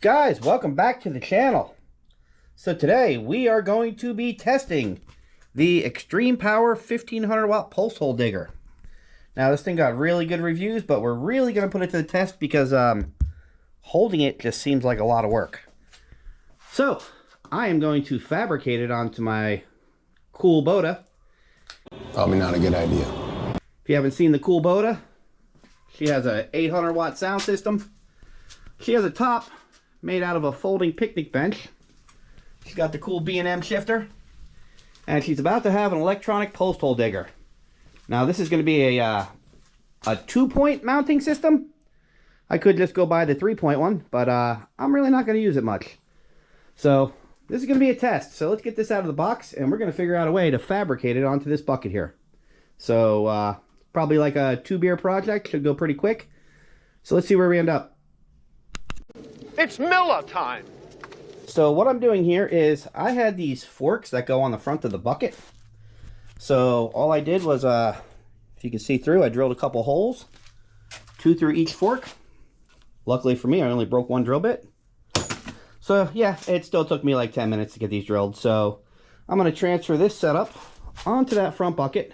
Guys, welcome back to the channel. So today we are going to be testing the Extreme Power 1500 watt pulse hole digger. Now this thing got really good reviews, but we're really going to put it to the test because holding it just seems like a lot of work. So I am going to fabricate it onto my Kubota. Probably not a good idea. If you haven't seen the Kubota, she has a 800 watt sound system. She has a top made out of a folding picnic bench. She's got the cool B&M shifter. And she's about to have an electronic pulse hole digger. Now this is going to be a 2-point mounting system. I could just go buy the 3-point one, but I'm really not going to use it much. So this is going to be a test. So let's get this out of the box and we're going to figure out a way to fabricate it onto this bucket here. So probably like a 2-beer project. Should go pretty quick. So let's see where we end up. It's Miller time. So what I'm doing here is I had these forks that go on the front of the bucket. So all I did was, if you can see through, I drilled a couple holes, 2 through each fork. Luckily for me, I only broke 1 drill bit. So yeah, it still took me like 10 minutes to get these drilled. So I'm going to transfer this setup onto that front bucket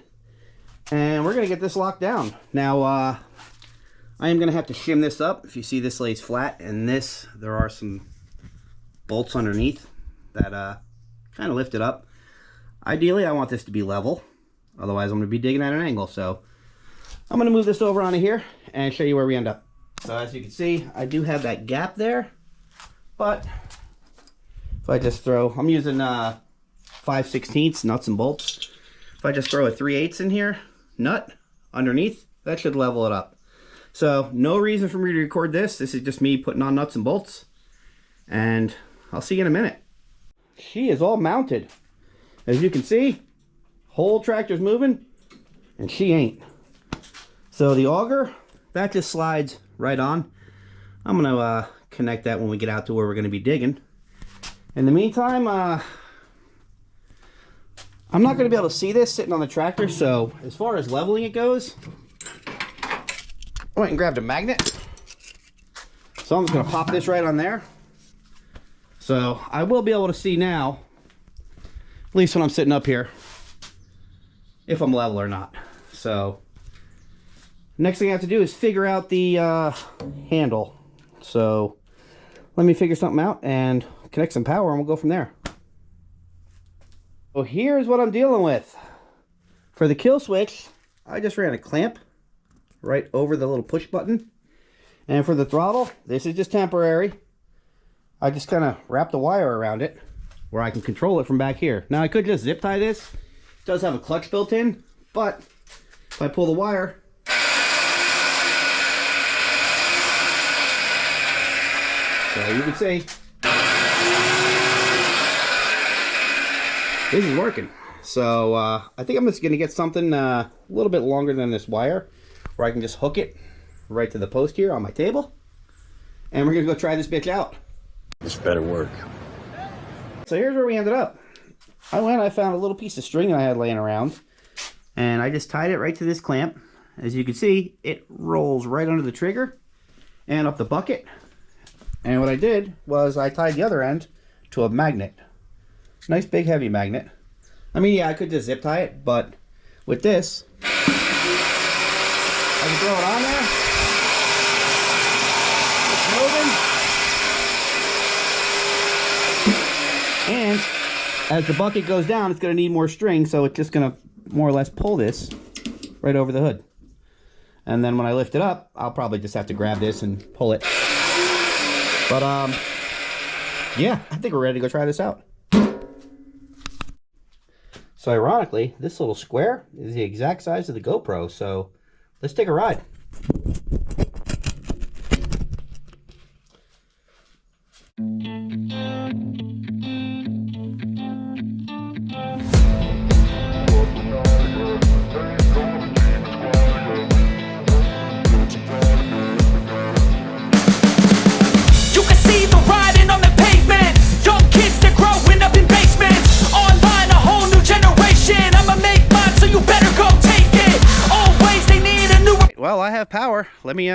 and we're going to get this locked down. Now, I am going to have to shim this up. If you see, this lays flat, and this, there are some bolts underneath that kind of lift it up. Ideally, I want this to be level. Otherwise, I'm going to be digging at an angle. So I'm going to move this over onto here and show you where we end up. So as you can see, I do have that gap there. But if I just throw, I'm using 5/16 nuts and bolts. If I just throw a 3/8 in here, nut underneath, that should level it up. So no reason for me to record this. This is just me putting on nuts and bolts. And I'll see you in a minute. She is all mounted. As you can see, whole tractor's moving and she ain't. So the auger, that just slides right on. I'm going to connect that when we get out to where we're going to be digging. In the meantime, I'm not going to be able to see this sitting on the tractor. So as far as leveling it goes, I went and grabbed a magnet. So I'm just going to pop this right on there. So I will be able to see now, at least when I'm sitting up here, if I'm level or not. So next thing I have to do is figure out the handle. So let me figure something out and connect some power and we'll go from there. So here's what I'm dealing with. For the kill switch, I just ran a clamp right over the little push button. And for the throttle, this is just temporary. I just kind of wrapped the wire around it where I can control it from back here. Now I could just zip tie this. It does have a clutch built in, but if I pull the wire, so you can see, this is working. So I think I'm just going to get something a little bit longer than this wire, where I can just hook it right to the post here on my table. And we're going to go try this bitch out. This better work. So here's where we ended up. I found a little piece of string I had laying around. And I just tied it right to this clamp. As you can see, it rolls right under the trigger and up the bucket. And what I did was I tied the other end to a magnet. Nice big heavy magnet. I mean, yeah, I could just zip tie it, but with this, I can throw it on there. It's moving. And as the bucket goes down, it's going to need more string, so it's just going to more or less pull this right over the hood. And then when I lift it up, I'll probably just have to grab this and pull it. But, yeah, I think we're ready to go try this out. So ironically, this little square is the exact size of the GoPro, so let's take a ride. Well, I have power. Let me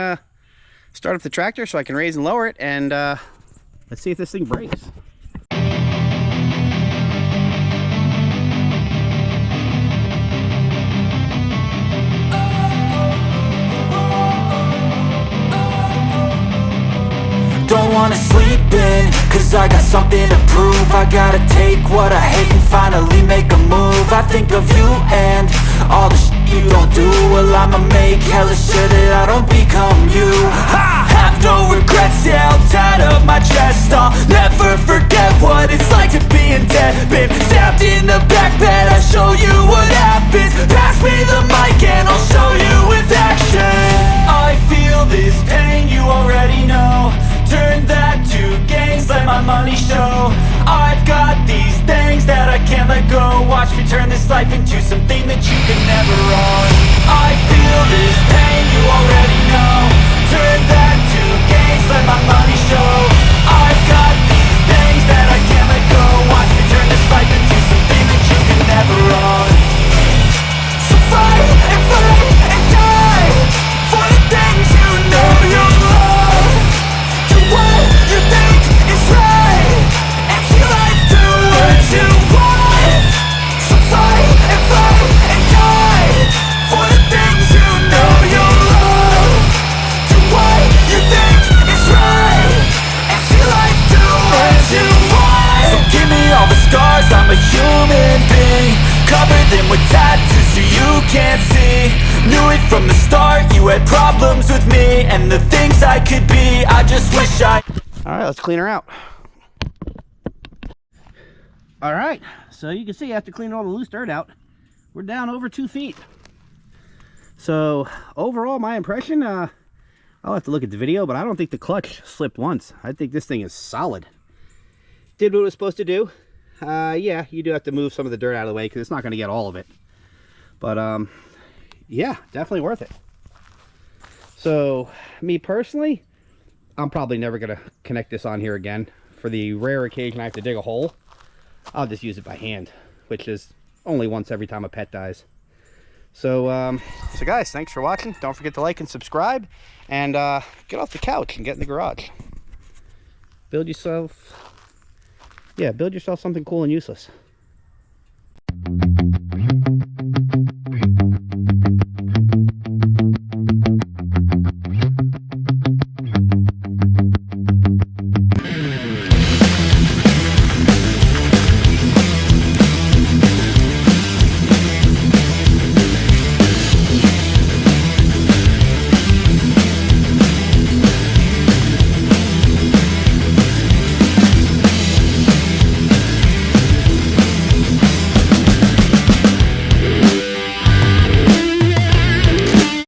start up the tractor so I can raise and lower it and Let's see if this thing breaks. Don't wanna sleep in, cause I got something to prove. I gotta take what I hate and finally make a move. I think of you and all the shit you don't do. Well, I'ma make hella sure that I don't become you. I have no regrets, yeah, I'll tie up my chest. I'll never forget what it's like to be in debt. Been stabbed in the back bed, I'll show you what happens. Pass me the mic and I'll show you with action. I feel this pain, you already know. Turn that to gains, let my money show. I've got these things that I can't let go. Watch me turn this life into something that you can never own. I feel this pain, you already know. Turn that to gains, let my money show. I've got these things that I can't let go. Watch me turn this life into something that you can never own. So fight and die for the things you know you love. Do what you think is right, and see life do what you want. So fight and die for the things you know you love. Do what you think is right, and see life do what you want. So give me all the scars, I'm a human being. Cover them with tattoos so you can't see. Knew it from the start, you had problems with me and the things I could be. I just wish I... All right, let's clean her out. All right, so you can see after cleaning all the loose dirt out, we're down over 2 feet. So overall, my impression, I'll have to look at the video, but I don't think the clutch slipped once. I think this thing is solid. Did what it was supposed to do. Yeah, you do have to move some of the dirt out of the way because it's not going to get all of it. But yeah, definitely worth it. So me personally, I'm probably never going to connect this on here again. For the rare occasion I have to dig a hole, I'll just use it by hand, which is only once every time a pet dies. So so guys, thanks for watching. Don't forget to like and subscribe, and get off the couch and get in the garage. Build yourself something cool and useless.